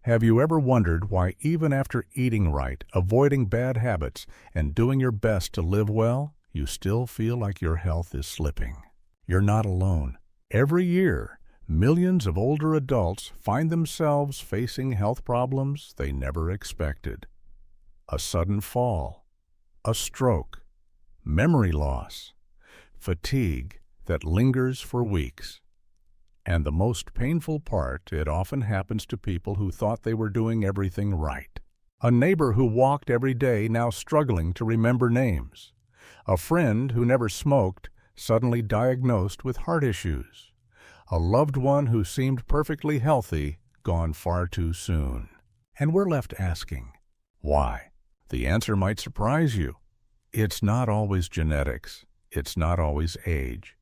Have you ever wondered why even after eating right, avoiding bad habits, and doing your best to live well, you still feel like your health is slipping? You're not alone. Every year, millions of older adults find themselves facing health problems they never expected. A sudden fall, a stroke, memory loss, fatigue that lingers for weeks. And the most painful part, it often happens to people who thought they were doing everything right. A neighbor who walked every day now struggling to remember names. A friend who never smoked suddenly diagnosed with heart issues. A loved one who seemed perfectly healthy gone far too soon. And we're left asking, why? The answer might surprise you. It's not always genetics. It's not always age.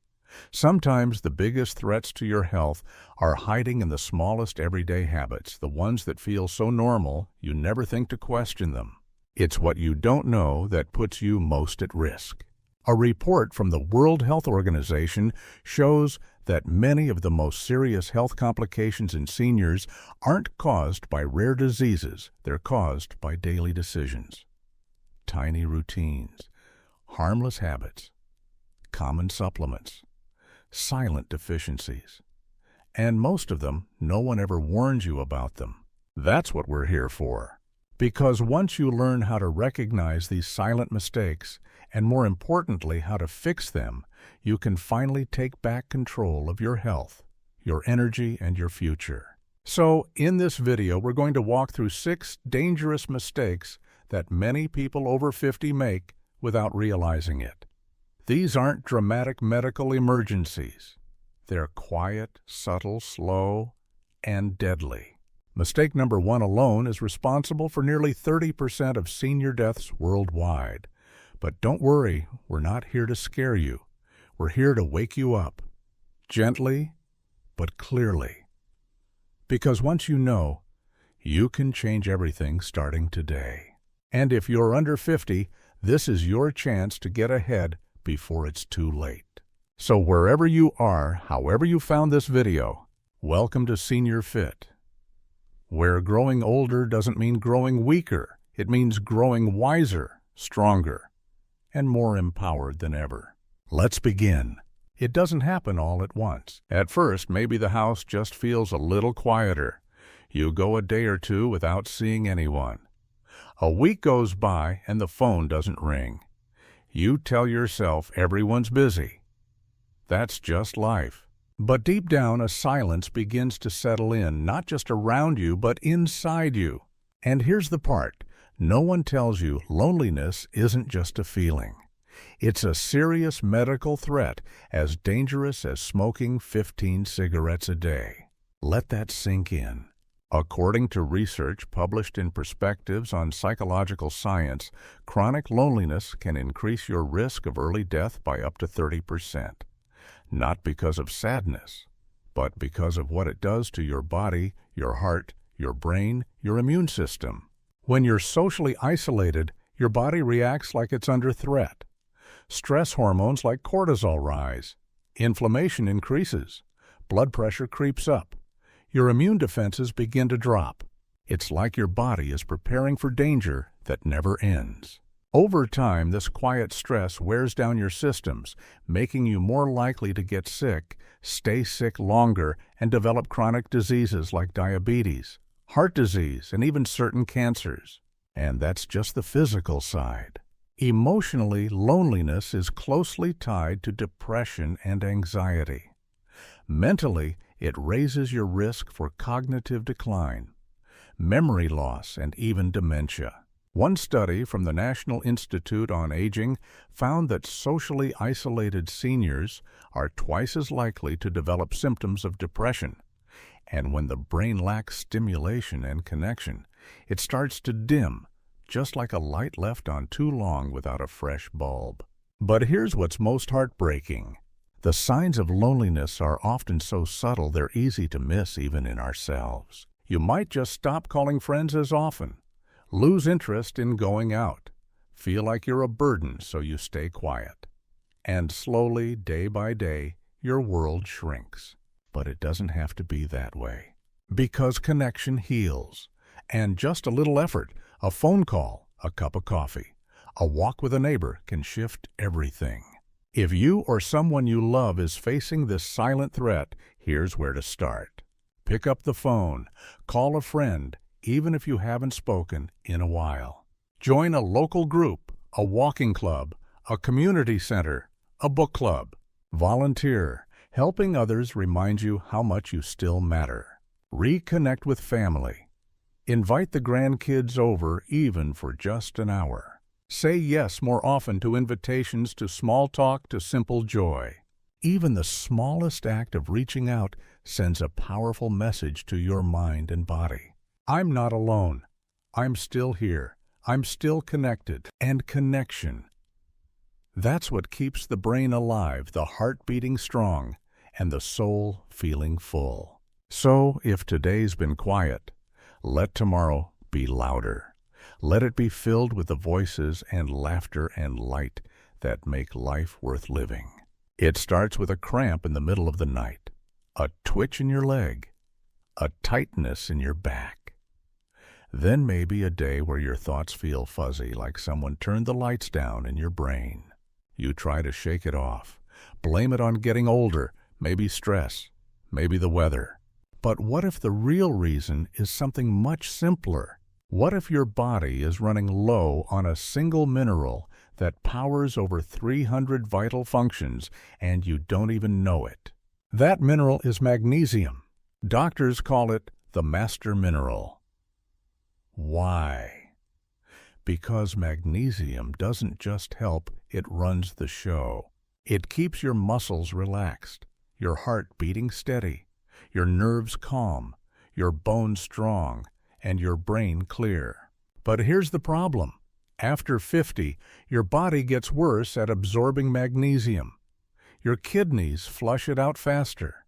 Sometimes the biggest threats to your health are hiding in the smallest everyday habits, the ones that feel so normal you never think to question them. It's what you don't know that puts you most at risk. A report from the World Health Organization shows that many of the most serious health complications in seniors aren't caused by rare diseases, they're caused by daily decisions. Tiny routines, harmless habits, common supplements, silent deficiencies. And most of them, no one ever warns you about them. That's what we're here for. Because once you learn how to recognize these silent mistakes, and more importantly, how to fix them, you can finally take back control of your health, your energy, and your future. So, in this video, we're going to walk through 6 dangerous mistakes that many people over 50 make without realizing it. These aren't dramatic medical emergencies. They're quiet, subtle, slow, and deadly. Mistake number 1 alone is responsible for nearly 30% of senior deaths worldwide. But don't worry, we're not here to scare you. We're here to wake you up, gently but clearly. Because once you know, you can change everything starting today. And if you're under 50, this is your chance to get ahead before it's too late. So wherever you are, however you found this video, welcome to Senior Fit, where growing older doesn't mean growing weaker. It means growing wiser, stronger, and more empowered than ever. Let's begin. It doesn't happen all at once. At first, maybe the house just feels a little quieter. You go a day or 2 without seeing anyone. A week goes by and the phone doesn't ring. You tell yourself everyone's busy. That's just life. But deep down, a silence begins to settle in, not just around you, but inside you. And here's the part. No one tells you loneliness isn't just a feeling. It's a serious medical threat, as dangerous as smoking 15 cigarettes a day. Let that sink in. According to research published in Perspectives on Psychological Science, chronic loneliness can increase your risk of early death by up to 30%. Not because of sadness, but because of what it does to your body, your heart, your brain, your immune system. When you're socially isolated, your body reacts like it's under threat. Stress hormones like cortisol rise. Inflammation increases. Blood pressure creeps up. Your immune defenses begin to drop. It's like your body is preparing for danger that never ends. Over time, this quiet stress wears down your systems, making you more likely to get sick, stay sick longer, and develop chronic diseases like diabetes, heart disease, and even certain cancers. And that's just the physical side. Emotionally, loneliness is closely tied to depression and anxiety. Mentally, it raises your risk for cognitive decline, memory loss, and even dementia. One study from the National Institute on Aging found that socially isolated seniors are twice as likely to develop symptoms of depression. And when the brain lacks stimulation and connection, it starts to dim, just like a light left on too long without a fresh bulb. But here's what's most heartbreaking. The signs of loneliness are often so subtle they're easy to miss even in ourselves. You might just stop calling friends as often, lose interest in going out, feel like you're a burden so you stay quiet. And slowly, day by day, your world shrinks. But it doesn't have to be that way. Because connection heals. And just a little effort, a phone call, a cup of coffee, a walk with a neighbor can shift everything. If you or someone you love is facing this silent threat, here's where to start. Pick up the phone, call a friend, even if you haven't spoken in a while. Join a local group, a walking club, a community center, a book club. Volunteer. Helping others reminds you how much you still matter. Reconnect with family. Invite the grandkids over even for just an hour. Say yes more often to invitations to small talk to simple joy. Even the smallest act of reaching out sends a powerful message to your mind and body. I'm not alone. I'm still here. I'm still connected. And connection. That's what keeps the brain alive, the heart beating strong, and the soul feeling full. So, if today's been quiet, let tomorrow be louder. Let it be filled with the voices and laughter and light that make life worth living. It starts with a cramp in the middle of the night, a twitch in your leg, a tightness in your back. Then maybe a day where your thoughts feel fuzzy, like someone turned the lights down in your brain. You try to shake it off, blame it on getting older, maybe stress, maybe the weather. But what if the real reason is something much simpler? What if your body is running low on a single mineral that powers over 300 vital functions and you don't even know it? That mineral is magnesium. Doctors call it the master mineral. Why? Because magnesium doesn't just help, it runs the show. It keeps your muscles relaxed, your heart beating steady, your nerves calm, your bones strong, and your brain clear. But here's the problem. After 50, your body gets worse at absorbing magnesium. Your kidneys flush it out faster,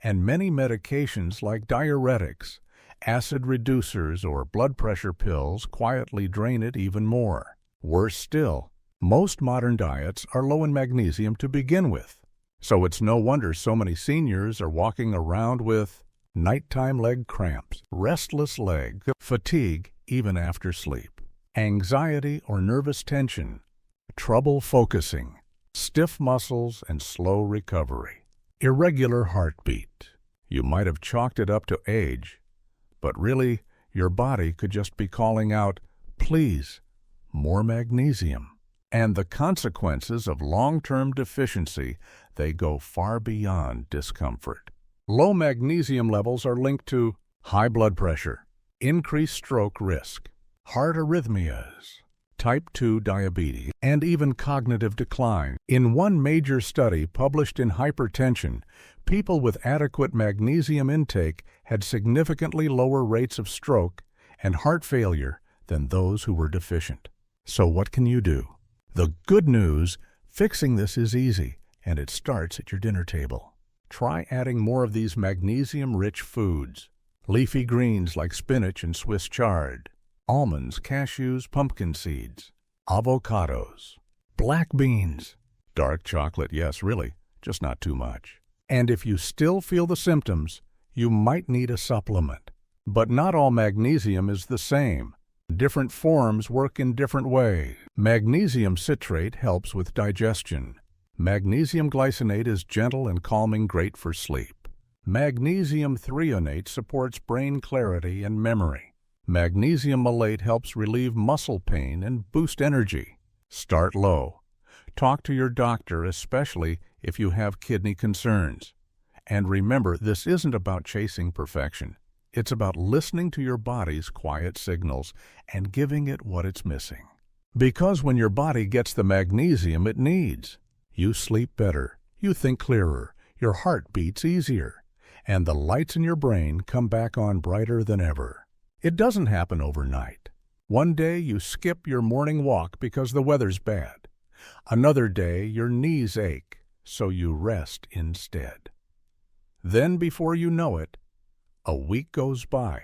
and many medications like diuretics, acid reducers, or blood pressure pills quietly drain it even more. Worse still, most modern diets are low in magnesium to begin with. So it's no wonder so many seniors are walking around with nighttime leg cramps, restless leg, fatigue even after sleep, anxiety or nervous tension, trouble focusing, stiff muscles and slow recovery, irregular heartbeat. You might have chalked it up to age, but really your body could just be calling out, please, more magnesium. And the consequences of long-term deficiency, they go far beyond discomfort. Low magnesium levels are linked to high blood pressure, increased stroke risk, heart arrhythmias, type 2 diabetes, and even cognitive decline. In one major study published in Hypertension, people with adequate magnesium intake had significantly lower rates of stroke and heart failure than those who were deficient. So what can you do? The good news, fixing this is easy, and it starts at your dinner table. Try adding more of these magnesium-rich foods. Leafy greens like spinach and Swiss chard, almonds, cashews, pumpkin seeds, avocados, black beans, dark chocolate, yes, really, just not too much. And if you still feel the symptoms, you might need a supplement. But not all magnesium is the same. Different forms work in different ways. Magnesium citrate helps with digestion. Magnesium glycinate is gentle and calming, great for sleep. Magnesium threonate supports brain clarity and memory. Magnesium malate helps relieve muscle pain and boost energy. Start low. Talk to your doctor, especially if you have kidney concerns. And remember, this isn't about chasing perfection. It's about listening to your body's quiet signals and giving it what it's missing. Because when your body gets the magnesium it needs, you sleep better, you think clearer, your heart beats easier, and the lights in your brain come back on brighter than ever. It doesn't happen overnight. One day you skip your morning walk because the weather's bad. Another day your knees ache, so you rest instead. Then before you know it, a week goes by,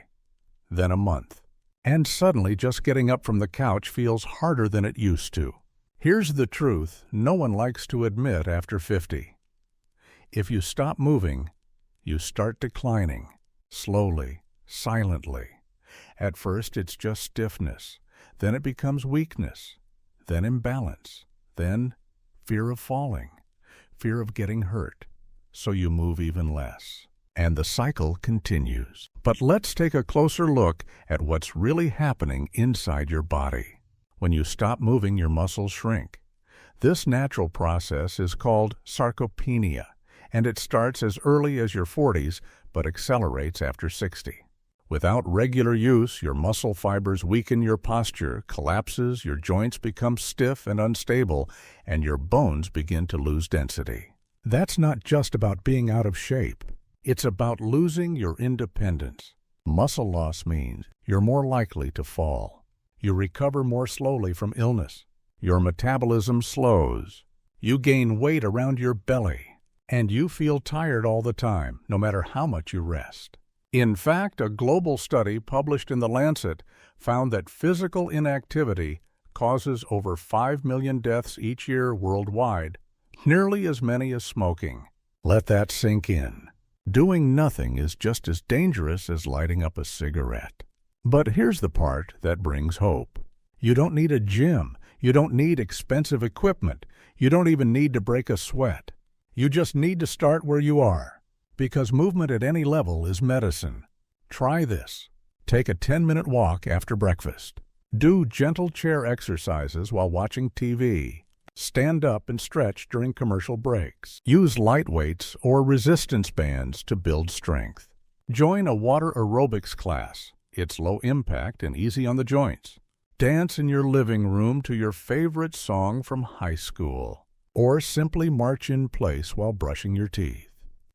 then a month, and suddenly just getting up from the couch feels harder than it used to. Here's the truth no one likes to admit after 50. If you stop moving, you start declining, slowly, silently. At first it's just stiffness, then it becomes weakness, then imbalance, then fear of falling, fear of getting hurt, so you move even less. And the cycle continues. But let's take a closer look at what's really happening inside your body. When you stop moving, your muscles shrink. This natural process is called sarcopenia, and it starts as early as your 40s, but accelerates after 60. Without regular use, your muscle fibers weaken, your posture collapses, your joints become stiff and unstable, and your bones begin to lose density. That's not just about being out of shape. It's about losing your independence. Muscle loss means you're more likely to fall. You recover more slowly from illness. Your metabolism slows. You gain weight around your belly. And you feel tired all the time, no matter how much you rest. In fact, a global study published in The Lancet found that physical inactivity causes over 5 million deaths each year worldwide, nearly as many as smoking. Let that sink in. Doing nothing is just as dangerous as lighting up a cigarette. But here's the part that brings hope. You don't need a gym. You don't need expensive equipment. You don't even need to break a sweat. You just need to start where you are, because movement at any level is medicine. Try this. Take a 10-minute walk after breakfast. Do gentle chair exercises while watching TV. Stand up and stretch during commercial breaks. Use light weights or resistance bands to build strength. Join a water aerobics class. It's low impact and easy on the joints. Dance in your living room to your favorite song from high school. Or simply march in place while brushing your teeth.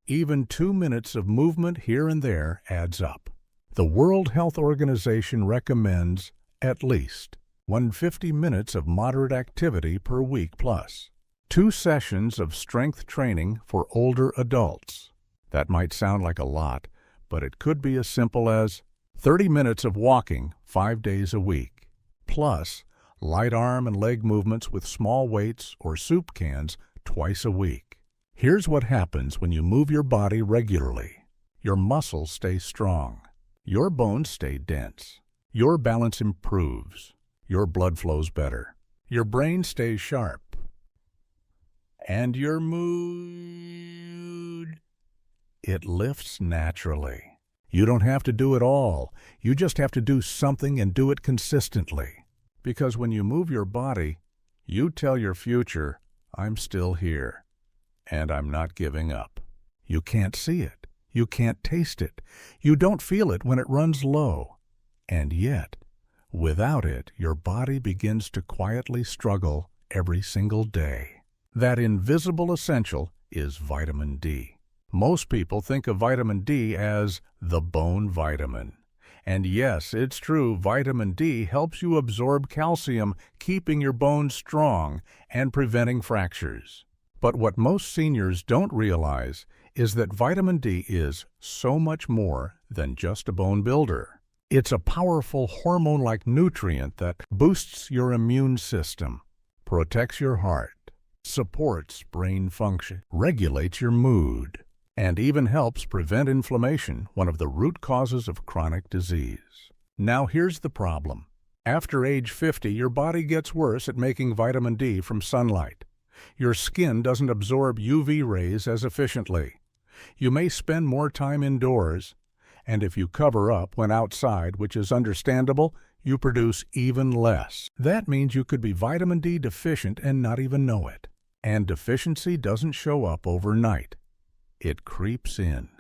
Even 2 minutes of movement here and there adds up. The World Health Organization recommends at least 150 minutes of moderate activity per week plus 2 sessions of strength training for older adults. That might sound like a lot, but it could be as simple as 30 minutes of walking 5 days a week, plus light arm and leg movements with small weights or soup cans twice a week. Here's what happens when you move your body regularly. Your muscles stay strong. Your bones stay dense. Your balance improves. Your blood flows better. Your brain stays sharp. And your mood, it lifts naturally. You don't have to do it all. You just have to do something and do it consistently. Because when you move your body, you tell your future, I'm still here, and I'm not giving up. You can't see it. You can't taste it. You don't feel it when it runs low. And yet, without it, your body begins to quietly struggle every single day. That invisible essential is vitamin D. Most people think of vitamin D as the bone vitamin. And yes, it's true, vitamin D helps you absorb calcium, keeping your bones strong and preventing fractures. But what most seniors don't realize is that vitamin D is so much more than just a bone builder. It's a powerful hormone-like nutrient that boosts your immune system, protects your heart, supports brain function, regulates your mood, and even helps prevent inflammation, one of the root causes of chronic disease. Now here's the problem. After age 50, your body gets worse at making vitamin D from sunlight. Your skin doesn't absorb UV rays as efficiently. You may spend more time indoors, and if you cover up when outside, which is understandable, you produce even less. That means you could be vitamin D deficient and not even know it. And deficiency doesn't show up overnight. It creeps in,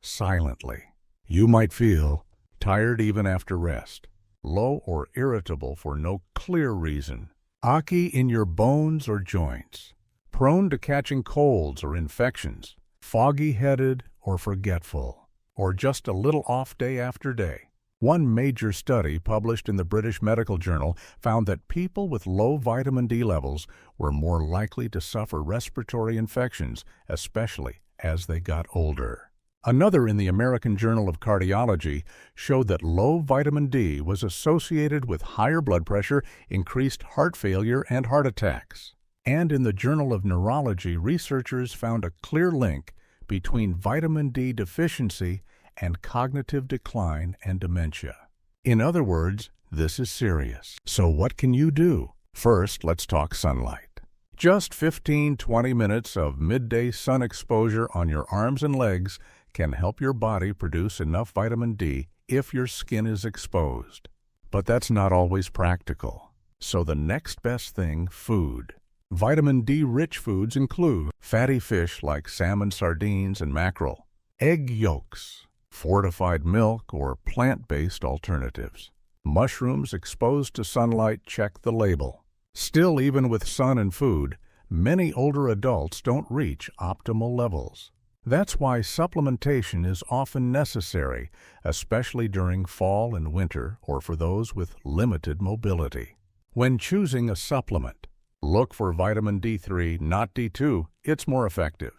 silently. You might feel tired even after rest, low or irritable for no clear reason, achy in your bones or joints, prone to catching colds or infections, foggy-headed or forgetful, or just a little off day after day. One major study published in the British Medical Journal found that people with low vitamin D levels were more likely to suffer respiratory infections, especially as they got older. Another in the American Journal of Cardiology showed that low vitamin D was associated with higher blood pressure, increased heart failure, and heart attacks. And in the Journal of Neurology, researchers found a clear link between vitamin D deficiency and cognitive decline and dementia. In other words, this is serious. So what can you do? First, let's talk sunlight. Just 15-20 minutes of midday sun exposure on your arms and legs can help your body produce enough vitamin D if your skin is exposed. But that's not always practical. So the next best thing, food. Vitamin D-rich foods include fatty fish like salmon, sardines, and mackerel, egg yolks, fortified milk, or plant-based alternatives. Mushrooms exposed to sunlight, check the label. Still, even with sun and food, many older adults don't reach optimal levels. That's why supplementation is often necessary, especially during fall and winter or for those with limited mobility. When choosing a supplement, look for vitamin D3, not D2. It's more effective.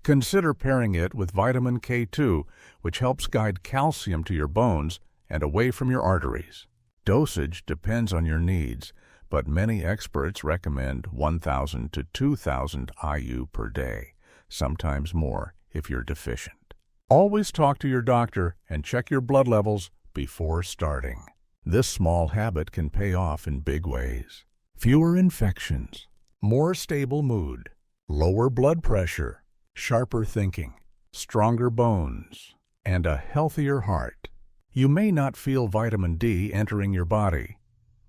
Consider pairing it with vitamin K2, which helps guide calcium to your bones and away from your arteries. Dosage depends on your needs, but many experts recommend 1,000 to 2,000 IU per day, sometimes more if you're deficient. Always talk to your doctor and check your blood levels before starting. This small habit can pay off in big ways. Fewer infections, more stable mood, lower blood pressure, sharper thinking, stronger bones, and a healthier heart. You may not feel vitamin D entering your body,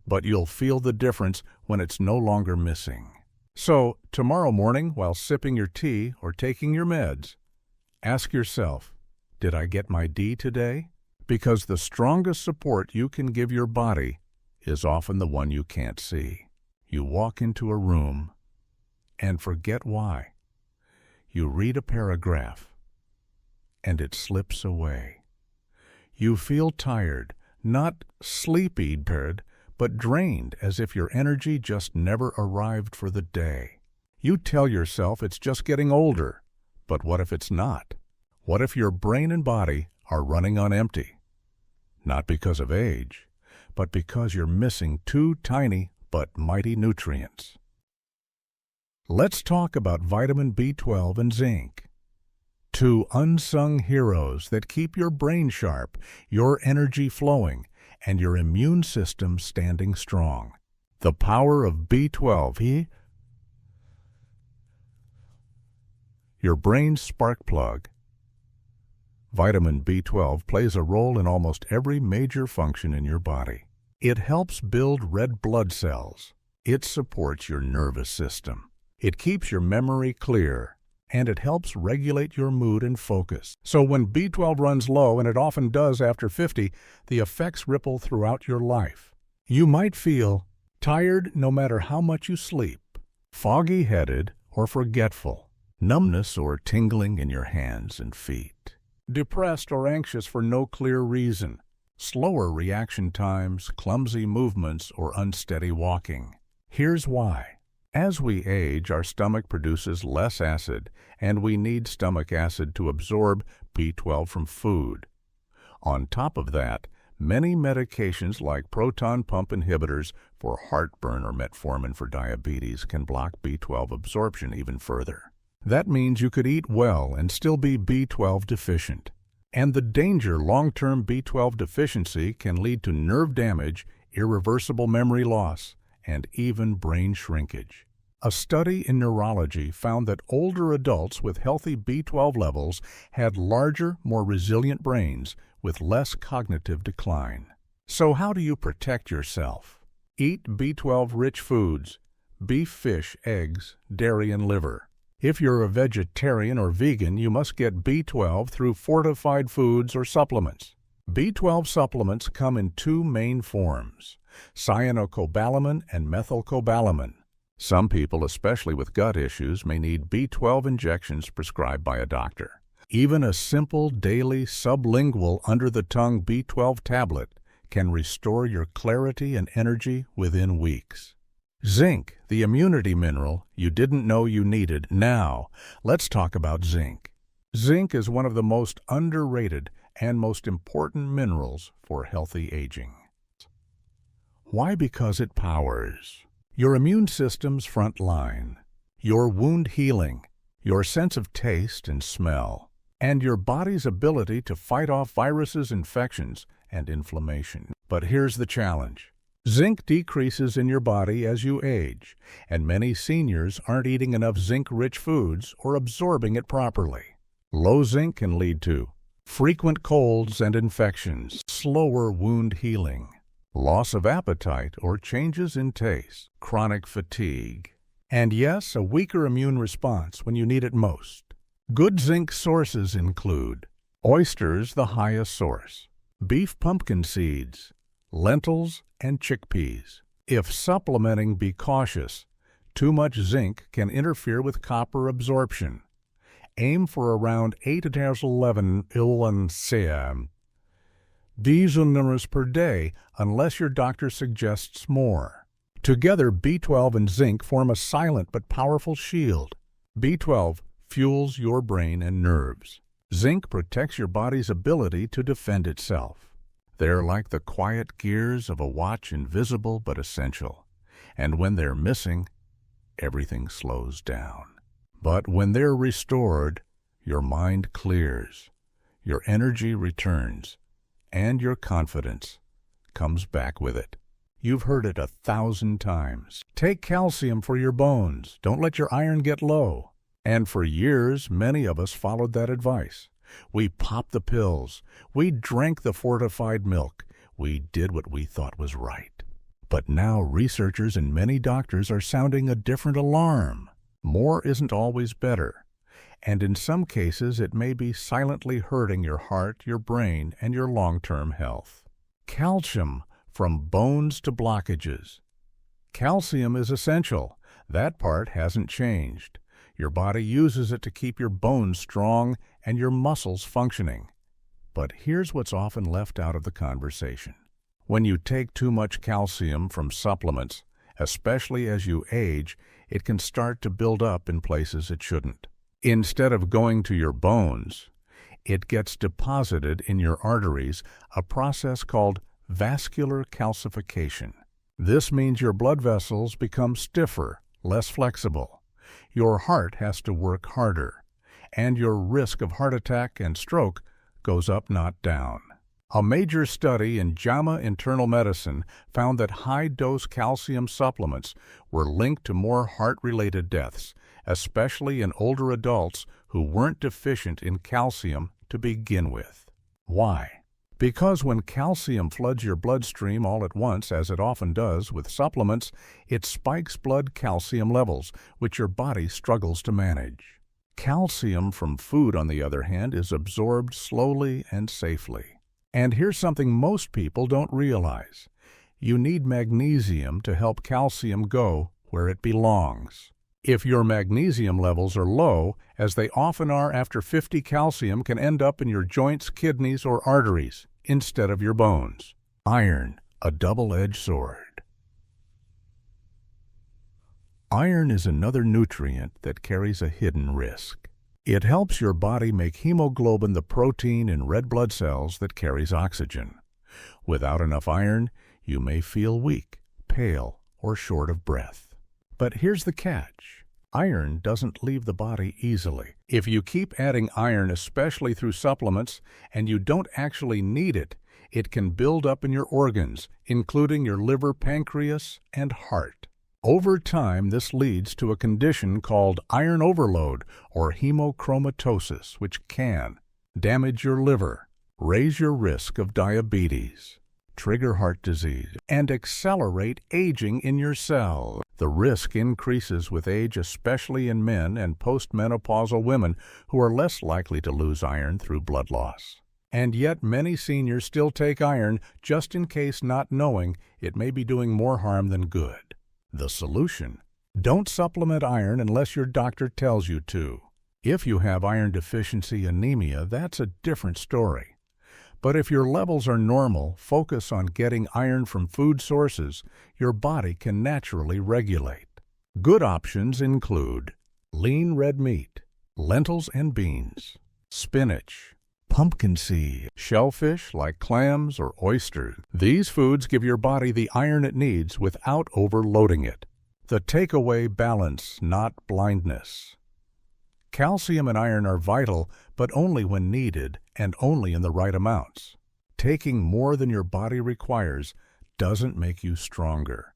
but you'll feel the difference when it's no longer missing. So, tomorrow morning, while sipping your tea or taking your meds, ask yourself, did I get my D today? Because the strongest support you can give your body is often the one you can't see. You walk into a room and forget why. You read a paragraph and it slips away. You feel tired, not sleepy, but drained, as if your energy just never arrived for the day. You tell yourself it's just getting older, but what if it's not? What if your brain and body are running on empty? Not because of age, but because you're missing two tiny but mighty nutrients. Let's talk about vitamin B12 and zinc. Two unsung heroes that keep your brain sharp, your energy flowing, and your immune system standing strong. The power of B12, your brain's spark plug. Vitamin B12 plays a role in almost every major function in your body. It helps build red blood cells. It supports your nervous system. It keeps your memory clear, and it helps regulate your mood and focus. So when B12 runs low, and it often does after 50, the effects ripple throughout your life. You might feel tired no matter how much you sleep, foggy-headed or forgetful, numbness or tingling in your hands and feet, depressed or anxious for no clear reason, slower reaction times, clumsy movements, or unsteady walking. Here's why. As we age, our stomach produces less acid, and we need stomach acid to absorb B12 from food. On top of that, many medications like proton pump inhibitors for heartburn or metformin for diabetes can block B12 absorption even further. That means you could eat well and still be B12 deficient. And the danger long-term B12 deficiency can lead to nerve damage, irreversible memory loss, and even brain shrinkage. A study in neurology found that older adults with healthy B12 levels had larger, more resilient brains with less cognitive decline. So how do you protect yourself? Eat B12-rich foods: beef, fish, eggs, dairy, and liver. If you're a vegetarian or vegan, you must get B12 through fortified foods or supplements. B12 supplements come in two main forms: cyanocobalamin and methylcobalamin. Some people, especially with gut issues, may need B12 injections prescribed by a doctor. Even a simple daily sublingual under-the-tongue B12 tablet can restore your clarity and energy within weeks. Zinc, the immunity mineral you didn't know you needed. Now, let's talk about zinc. Zinc is one of the most underrated and most important minerals for healthy aging. Why? Because it powers your immune system's front line, your wound healing, your sense of taste and smell, and your body's ability to fight off viruses, infections, and inflammation. But here's the challenge. Zinc decreases in your body as you age, and many seniors aren't eating enough zinc-rich foods or absorbing it properly. Low zinc can lead to frequent colds and infections, slower wound healing, loss of appetite or changes in taste, chronic fatigue, and yes, a weaker immune response when you need it most. Good zinc sources include oysters, the highest source, beef pumpkin seeds, lentils, and chickpeas. If supplementing, be cautious. Too much zinc can interfere with copper absorption. Aim for around 8 to 11 units per day unless your doctor suggests more. Together, B12 and zinc form a silent but powerful shield. B12 fuels your brain and nerves. Zinc protects your body's ability to defend itself. They're like the quiet gears of a watch, invisible but essential. And when they're missing, everything slows down. But when they're restored, your mind clears, your energy returns, and your confidence comes back with it. You've heard it 1,000 times. Take calcium for your bones. Don't let your iron get low. And for years, many of us followed that advice. We popped the pills. We drank the fortified milk. We did what we thought was right. But now researchers and many doctors are sounding a different alarm. More isn't always better. And in some cases, it may be silently hurting your heart, your brain, and your long-term health. Calcium, from bones to blockages. Calcium is essential. That part hasn't changed. Your body uses it to keep your bones strong and your muscles functioning. But here's what's often left out of the conversation. When you take too much calcium from supplements, especially as you age, it can start to build up in places it shouldn't. Instead of going to your bones, it gets deposited in your arteries, a process called vascular calcification. This means your blood vessels become stiffer, less flexible. Your heart has to work harder, and your risk of heart attack and stroke goes up, not down. A major study in JAMA Internal Medicine found that high-dose calcium supplements were linked to more heart-related deaths, especially in older adults who weren't deficient in calcium to begin with. Why? Because when calcium floods your bloodstream all at once, as it often does with supplements, it spikes blood calcium levels, which your body struggles to manage. Calcium from food, on the other hand, is absorbed slowly and safely. And here's something most people don't realize. You need magnesium to help calcium go where it belongs. If your magnesium levels are low, as they often are after 50, calcium can end up in your joints, kidneys, or arteries instead of your bones. Iron, a double-edged sword. Iron is another nutrient that carries a hidden risk. It helps your body make hemoglobin, the protein in red blood cells that carries oxygen. Without enough iron, you may feel weak, pale, or short of breath. But here's the catch. Iron doesn't leave the body easily. If you keep adding iron, especially through supplements, and you don't actually need it, it can build up in your organs, including your liver, pancreas, and heart. Over time, this leads to a condition called iron overload or hemochromatosis, which can damage your liver, raise your risk of diabetes, trigger heart disease, and accelerate aging in your cells. The risk increases with age, especially in men and postmenopausal women who are less likely to lose iron through blood loss. And yet many seniors still take iron just in case, not knowing it may be doing more harm than good. The solution: don't supplement iron unless your doctor tells you to. If you have iron deficiency anemia, that's a different story. But if your levels are normal, focus on getting iron from food sources your body can naturally regulate. Good options include lean red meat, lentils and beans, spinach, pumpkin seed, shellfish like clams or oysters. These foods give your body the iron it needs without overloading it. The takeaway: balance, not blindness. Calcium and iron are vital, but only when needed and only in the right amounts. Taking more than your body requires doesn't make you stronger.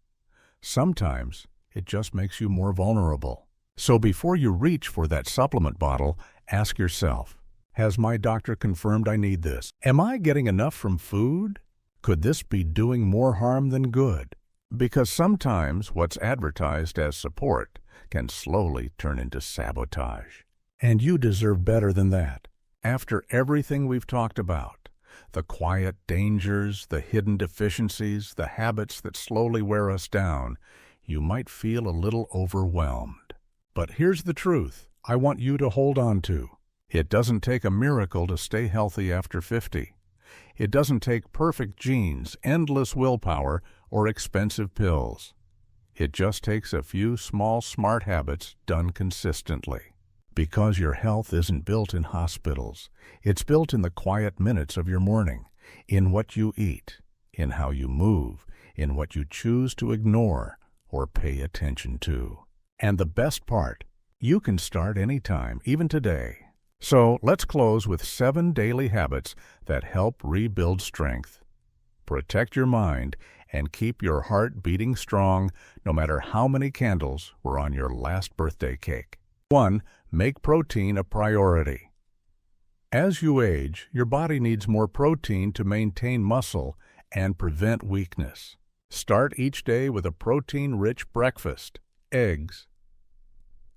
Sometimes it just makes you more vulnerable. So before you reach for that supplement bottle, ask yourself, has my doctor confirmed I need this? Am I getting enough from food? Could this be doing more harm than good? Because sometimes what's advertised as support can slowly turn into sabotage. And you deserve better than that. After everything we've talked about, the quiet dangers, the hidden deficiencies, the habits that slowly wear us down, you might feel a little overwhelmed. But here's the truth I want you to hold on to. It doesn't take a miracle to stay healthy after 50. It doesn't take perfect genes, endless willpower, or expensive pills. It just takes a few small, smart habits done consistently. Because your health isn't built in hospitals. It's built in the quiet minutes of your morning, in what you eat, in how you move, in what you choose to ignore or pay attention to. And the best part, you can start anytime, even today. So let's close with 7 daily habits that help rebuild strength. Protect your mind and keep your heart beating strong no matter how many candles were on your last birthday cake. 1. Make protein a priority. As you age, your body needs more protein to maintain muscle and prevent weakness. Start each day with a protein-rich breakfast, eggs,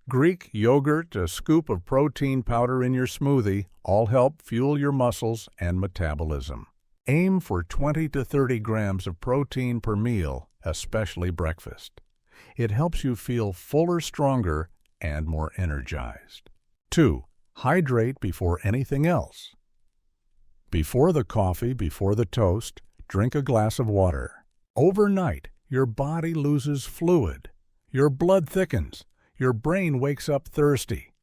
Greek yogurt, a scoop of protein powder in your smoothie, all help fuel your muscles and metabolism. Aim for 20 to 30 grams of protein per meal, especially breakfast. It helps you feel fuller, stronger, and more energized. 2. Hydrate before anything else. Before the coffee, before the toast, drink a glass of water. Overnight, your body loses fluid. Your blood thickens. Your brain wakes up thirsty.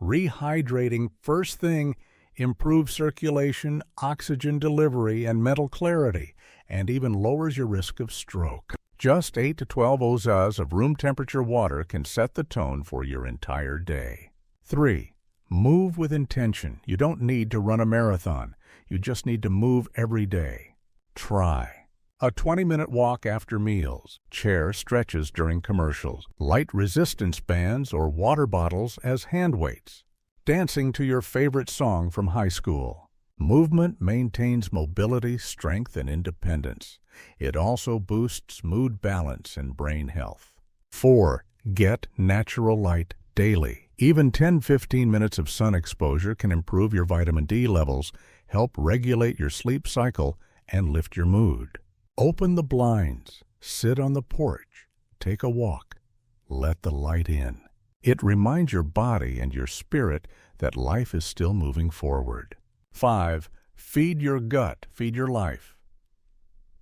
Rehydrating first thing improves circulation, oxygen delivery, and mental clarity, and even lowers your risk of stroke. Just 8 to 12 ounces of room temperature water can set the tone for your entire day. 3. Move with intention. You don't need to run a marathon. You just need to move every day. Try a 20-minute walk after meals, chair stretches during commercials, light resistance bands or water bottles as hand weights, dancing to your favorite song from high school. Movement maintains mobility, strength, and independence. It also boosts mood balance and brain health. 4. Get natural light daily. Even 10-15 minutes of sun exposure can improve your vitamin D levels, help regulate your sleep cycle, and lift your mood. Open the blinds, sit on the porch, take a walk, let the light in. It reminds your body and your spirit that life is still moving forward. 5. Feed your gut, feed your life.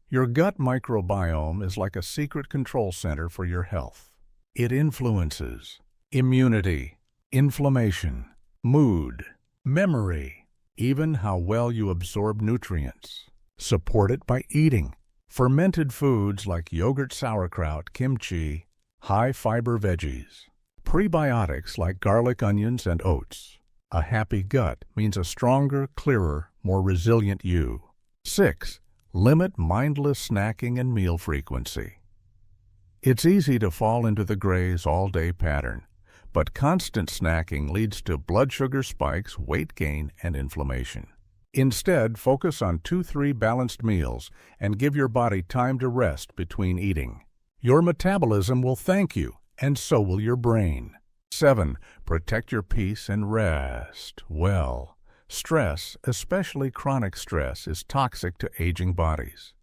Your gut microbiome is like a secret control center for your health. It influences immunity, inflammation, mood, memory, even how well you absorb nutrients. Support it by eating fermented foods like yogurt, sauerkraut, kimchi, high-fiber veggies, prebiotics like garlic, onions, and oats. A happy gut means a stronger, clearer, more resilient you. 6. Limit mindless snacking and meal frequency. It's easy to fall into the graze all-day pattern, but constant snacking leads to blood sugar spikes, weight gain, and inflammation. Instead, focus on 2-3 balanced meals and give your body time to rest between eating. Your metabolism will thank you, and so will your brain. 7. Protect your peace and rest well. Stress, especially chronic stress, is toxic to aging bodies.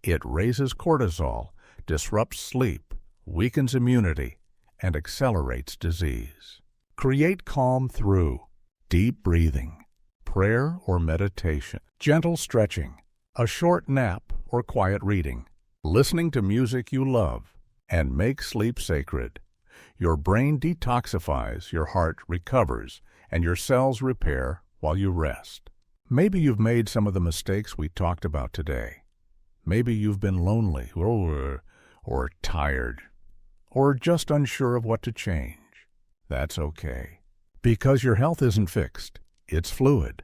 It raises cortisol, disrupts sleep, weakens immunity, and accelerates disease. Create calm through deep breathing, prayer or meditation, gentle stretching, a short nap or quiet reading, listening to music you love, and make sleep sacred. Your brain detoxifies, your heart recovers, and your cells repair while you rest. Maybe you've made some of the mistakes we talked about today. Maybe you've been lonely or tired or just unsure of what to change. That's okay, because your health isn't fixed. It's fluid.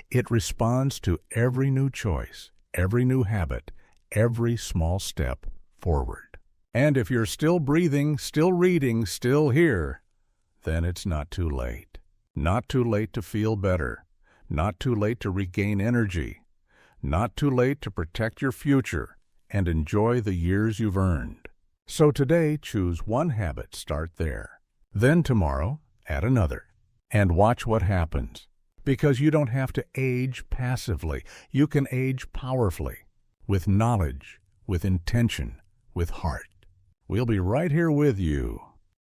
It responds to every new choice, every new habit, every small step forward. And if you're still breathing, still reading, still here, then it's not too late. Not too late to feel better. Not too late to regain energy. Not too late to protect your future and enjoy the years you've earned. So today, choose one habit, start there. Then tomorrow, add another. And watch what happens. Because you don't have to age passively. You can age powerfully, with knowledge, with intention, with heart. We'll be right here with you